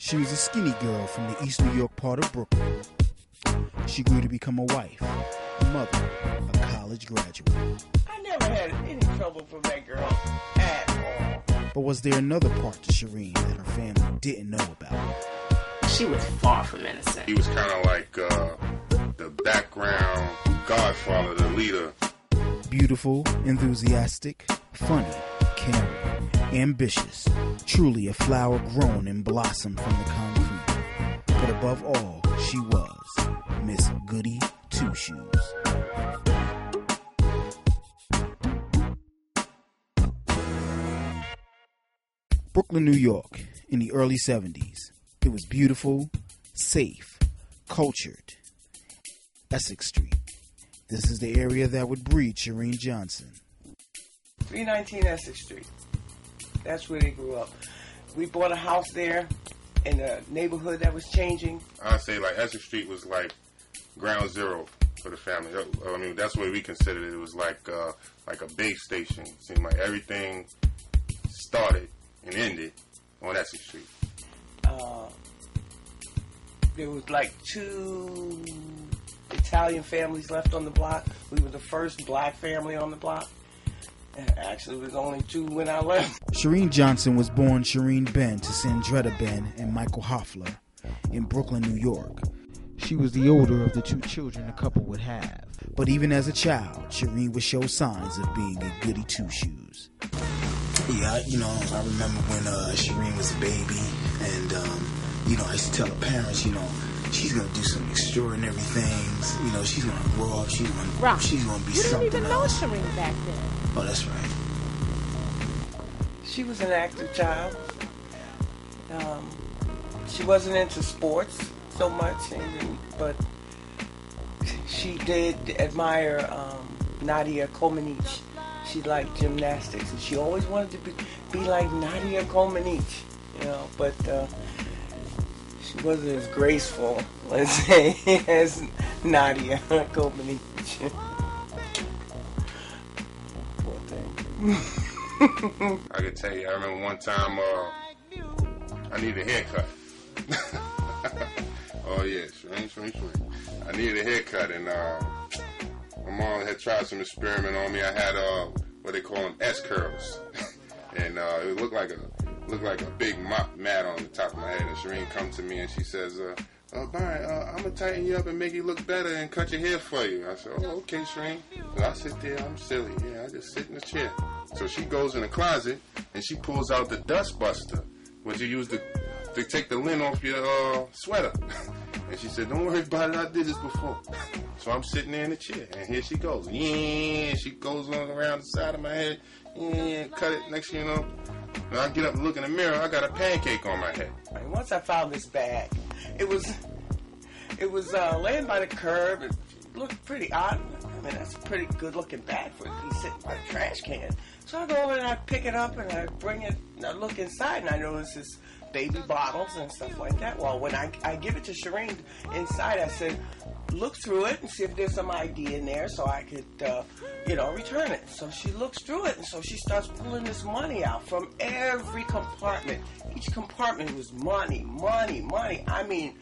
She was a skinny girl from the East New York part of Brooklyn. She grew to become a wife, a mother, a college graduate. I never had any trouble from that girl at all. But was there another part to Sharene that her family didn't know about? She was far from innocent. He was kind of like the background godfather, the leader. Beautiful, enthusiastic, funny, caring, ambitious. Truly a flower grown and blossomed from the concrete. But above all, she was Miss Goody Two Shoes. Brooklyn, New York, in the early 70s. It was beautiful, safe, cultured. Essex Street. This is the area that would breed Sharene Johnson. 319 Essex Street. That's where they grew up. We bought a house there in a neighborhood that was changing. I'd say like Essex Street was like ground zero for the family. I mean, that's what we considered it. It was like a base station. It seemed like everything started and ended on Essex Street. There was like 2 Italian families left on the block. We were the first black family on the block. Actually, there was only 2 when I left. Sharene Johnson was born Sharene Ben to Sandretta Ben and Michael Hoffler in Brooklyn, New York. She was the older of the 2 children the couple would have. But even as a child, Sharene would show signs of being a goody two-shoes. Yeah, I remember when Sharene was a baby, and I used to tell her parents, she's gonna do some extraordinary things. She's gonna grow up. She's gonna be something else. You didn't even know Sharene back then. Oh, that's right. She was an active child. She wasn't into sports so much, but she did admire Nadia Comaneci. She liked gymnastics, and she always wanted to be like Nadia Comaneci, but she wasn't as graceful, let's say, as Nadia Comaneci. Poor thing. I could tell you, I remember one time I needed a haircut. Oh yeah, Sharene. I needed a haircut, and my mom had tried some experiment on me. I had what they call them S-curls, and it looked like a big mop mat on the top of my head. And Sharene come to me and she says, Byron, I'm gonna tighten you up and make you look better and cut your hair for you. I said, oh, okay, Sharene. So I sit there, I'm silly. Yeah, I just sit in the chair. So she goes in the closet and she pulls out the dust buster, which you use to take the lint off your sweater. And she said, don't worry about it, I did this before. So I'm sitting there in the chair, and here she goes. Yeah, she goes on around the side of my head. Yeah, cut it. Next thing you know, when I get up and look in the mirror, I got a pancake on my head. Once I found this bag, it was laying by the curb. It looked pretty odd. I mean, that's a pretty good-looking bag for it to be sitting by the trash can. So I go over and I pick it up and I bring it, and I look inside, and I notice this baby bottles and stuff like that. Well, when I give it to Sharene inside, I said, look through it and see if there's some ID in there so I could, return it. So she looks through it, and so she starts pulling this money out from every compartment. Each compartment was money. I mean,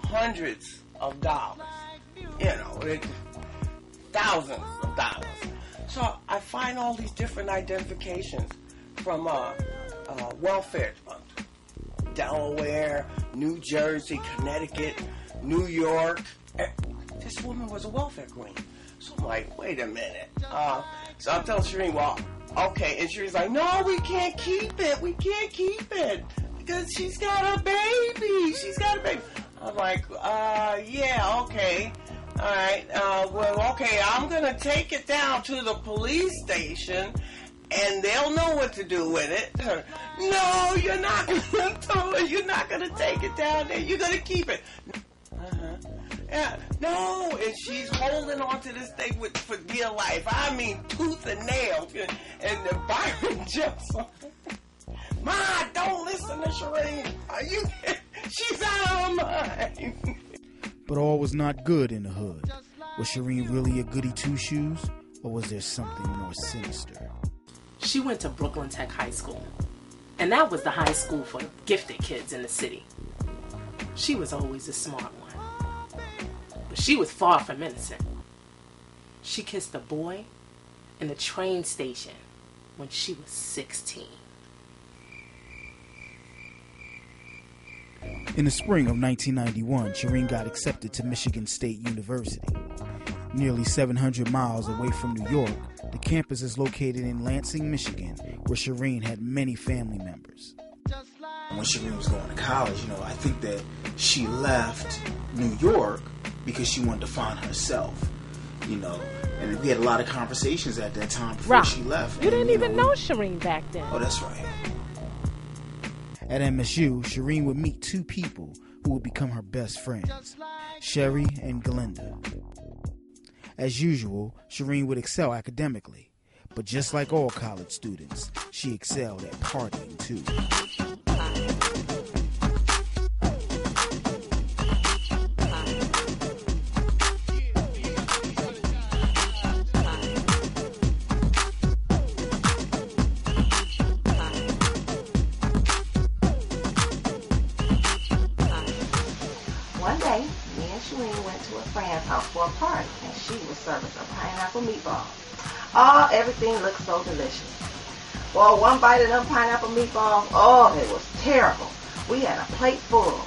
hundreds of dollars. Thousands of dollars. So I find all these different identifications from welfare funds. Delaware, New Jersey, Connecticut, New York. This woman was a welfare queen. So I'm like, wait a minute. So I'm telling Sharene, well, okay. And Sharene's like, no, we can't keep it. We can't keep it. Because she's got a baby. I'm like, yeah, okay. All right. Well, okay, I'm going to take it down to the police station, and they'll know what to do with it. No, you're not going to do it. You're not going to take it down there. You're going to keep it. Yeah, no, and she's holding on to this thing for dear life. I mean, tooth and nail. And the Byron jumps on. Ma, don't listen to Sharene. She's out of her mind. But all was not good in the hood. Was Sharene really a goody two-shoes, or was there something more sinister? She went to Brooklyn Tech High School, and that was the high school for gifted kids in the city. She was always the smart one. But she was far from innocent. She kissed a boy in the train station when she was 16. In the spring of 1991, Sharene got accepted to Michigan State University. Nearly 700 miles away from New York, the campus is located in Lansing, Michigan, where Sharene had many family members. When Sharene was going to college, I think that she left New York because she wanted to find herself, and we had a lot of conversations at that time before she left. You didn't even know Sharene back then. Oh, that's right. At MSU, Sharene would meet two people who would become her best friends, Sherry and Glinda. As usual, Sharene would excel academically, but just like all college students, she excelled at partying too. One day, me and Sharene went to a friend's house for a party, and she was serving some pineapple meatballs. Oh, everything looked so delicious. Well, one bite of them pineapple meatballs, oh, it was terrible. We had a plate full,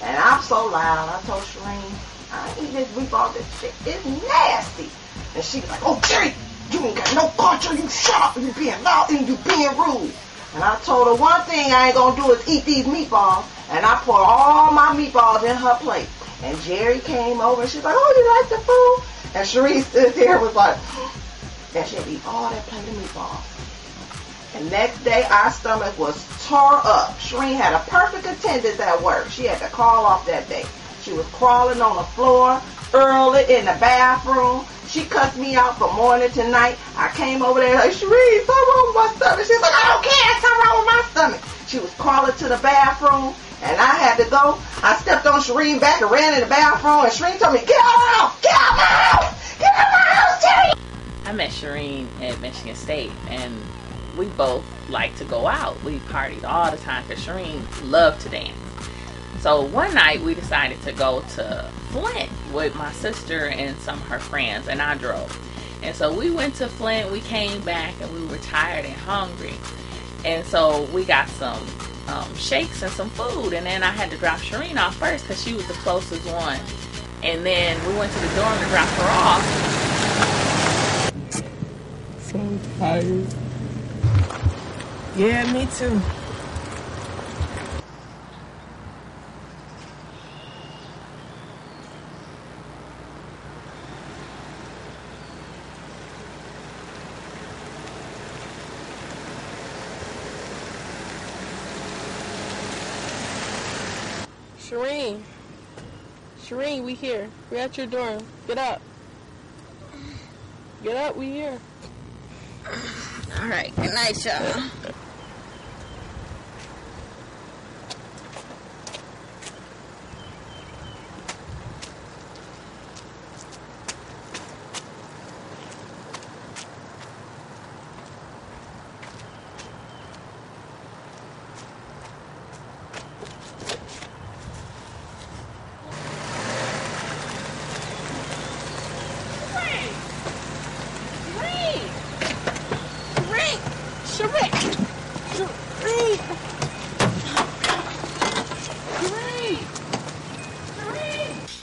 and I'm so loud, I told Sharene, I ain't eating this meatball, this shit is nasty. And she was like, oh, Jerry, you ain't got no culture, you shut up, you being loud and you being rude. And I told her one thing I ain't gonna do is eat these meatballs. And I poured all my meatballs in her plate. And Jerry came over and she's like, oh, you like the food? And Sharene stood there and was like, and she'd eat all that plate of meatballs. And next day, our stomach was tore up. Sharene had a perfect attendance at work. She had to call off that day. She was crawling on the floor early in the bathroom. She cussed me out from morning to night. I came over there like, Sharene, something wrong with my stomach. She's like, I don't care, something wrong with my stomach. She was crawling to the bathroom, and I had to go. I stepped on Sharene back and ran in the bathroom, and Sharene told me, get out of my house, get out of my house, get out of my house, Jerry. I met Sharene at Michigan State, and we both liked to go out. We partied all the time because Sharene loved to dance. So one night we decided to go to Flint with my sister and some of her friends, and I drove. And so we went to Flint, we came back, and we were tired and hungry. And so we got some shakes and some food, and then I had to drop Sharene off first because she was the closest one. And then we went to the dorm to drop her off. So tired. Yeah, me too. Sharene, we here. We're at your dorm. Get up. Get up, we here. All right, good night, y'all.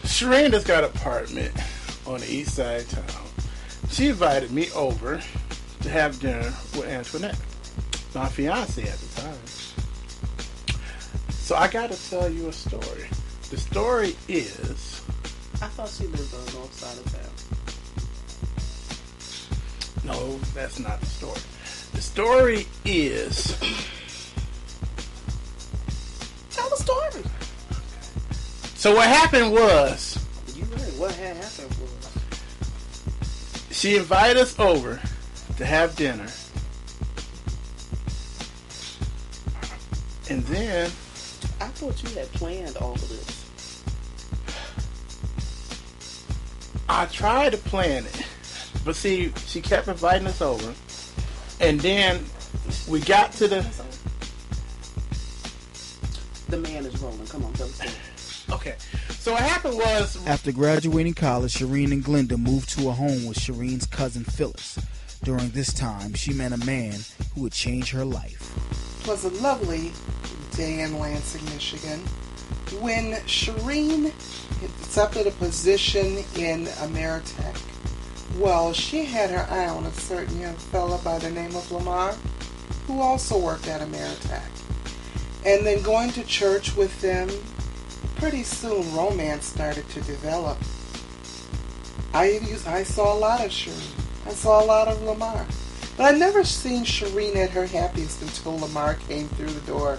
Sharene just got an apartment on the east side of town. She invited me over to have dinner with Antoinette, my fiance at the time. So I got to tell you a story. The story is... I thought she lived on the north side of town. No, that's not the story. The story is... Tell the story. So what happened was... You read what had happened was... She invited us over to have dinner. And then... I thought you had planned all of this. I tried to plan it. But see, she kept inviting us over. And then we got to the... The man is rolling. Come on, tell the story. Okay, so what happened was... After graduating college, Sharene and Glenda moved to a home with Sharene's cousin Phyllis. During this time, she met a man who would change her life. It was a lovely day in Lansing, Michigan, when Sharene accepted a position in Ameritech. Well, she had her eye on a certain young fella by the name of Lamar, who also worked at Ameritech. And then going to church with them, pretty soon romance started to develop. I saw a lot of Sharene. I saw a lot of Lamar. But I never seen Sharene at her happiest until Lamar came through the door.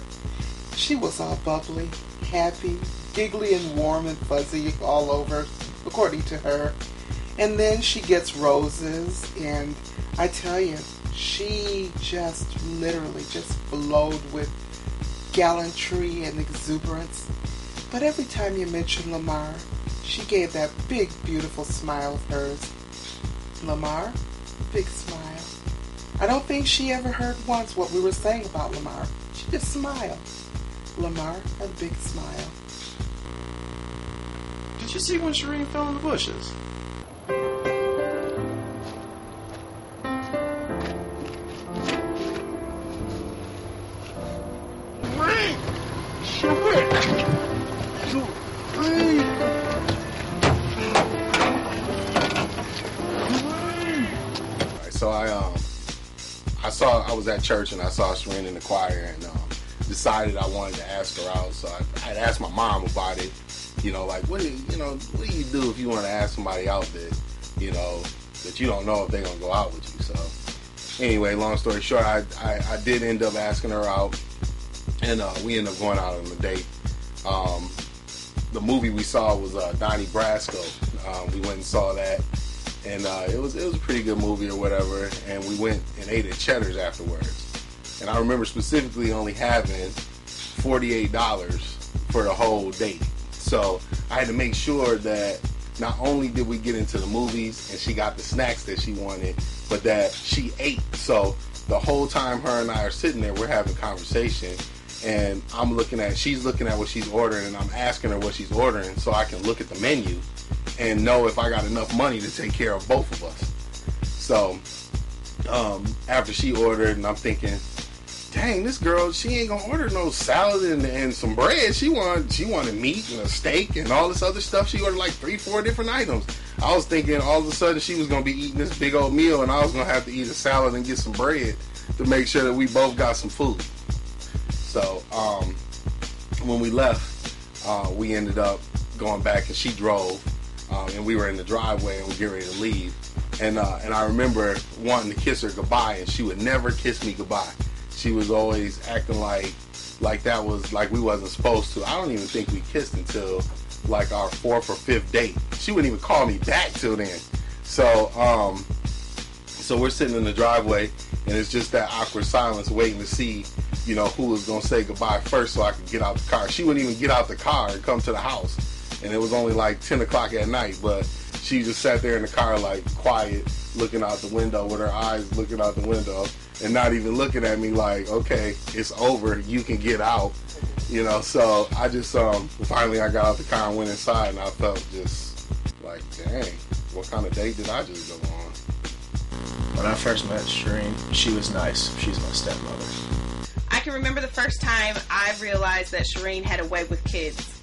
She was all bubbly, happy, giggly and warm and fuzzy all over, according to her. And then she gets roses, and I tell you, she just literally just flowed with gallantry and exuberance. But every time you mention Lamar, she gave that big, beautiful smile of hers. Lamar, big smile. I don't think she ever heard once what we were saying about Lamar. She just smiled. Lamar, a big smile. Did you see when Sharene fell in the bushes? So I was at church and I saw Sharene in the choir and decided I wanted to ask her out. So I had asked my mom about it. You know, like what do you do if you want to ask somebody out that you don't know if they're gonna go out with you? So anyway, long story short, I did end up asking her out, and we ended up going out on a date. The movie we saw was Donnie Brasco. We went and saw that. And it was a pretty good movie or whatever, and we went and ate at Cheddar's afterwards. And I remember specifically only having $48 for the whole date. So I had to make sure that not only did we get into the movies and she got the snacks that she wanted, but that she ate. So the whole time her and I are sitting there, we're having conversation, and she's looking at what she's ordering, and I'm asking her what she's ordering so I can look at the menu and know if I got enough money to take care of both of us. So after she ordered, and I'm thinking, dang, this girl, she ain't gonna order no salad and some bread. She wanted meat and a steak and all this other stuff. She ordered like 3-4 different items. I was thinking all of a sudden she was gonna be eating this big old meal, and I was gonna have to eat a salad and get some bread to make sure that we both got some food. So when we left, we ended up going back, and she drove. And we were in the driveway and we get ready to leave. And I remember wanting to kiss her goodbye, and she would never kiss me goodbye. She was always acting like that was like we wasn't supposed to. I don't even think we kissed until like our 4th or 5th date. She wouldn't even call me back till then. So we're sitting in the driveway, and it's just that awkward silence waiting to see, who was gonna say goodbye first so I could get out the car. She wouldn't even get out the car and come to the house. And it was only like 10 o'clock at night, but she just sat there in the car like quiet, looking out the window with her eyes looking out the window and not even looking at me like, okay, it's over, you can get out. So I just, finally I got out the car and went inside, and I felt just like, dang, what kind of date did I just go on? When I first met Sharene, she was nice. She's my stepmother. I can remember the first time I realized that Sharene had a way with kids.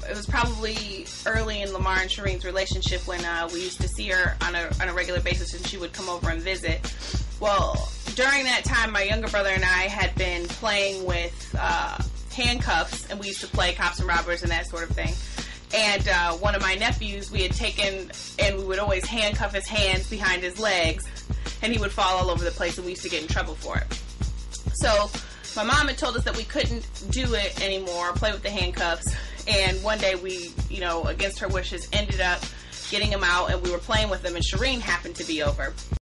It was probably early in Lamar and Sharene's relationship when we used to see her on a regular basis, and she would come over and visit. Well, during that time, my younger brother and I had been playing with handcuffs, and we used to play cops and robbers and that sort of thing. And one of my nephews, we had taken, and we would always handcuff his hands behind his legs, and he would fall all over the place, and we used to get in trouble for it. So my mom had told us that we couldn't do it anymore, play with the handcuffs. And one day we, against her wishes, ended up getting him out, and we were playing with him, and Sharene happened to be over.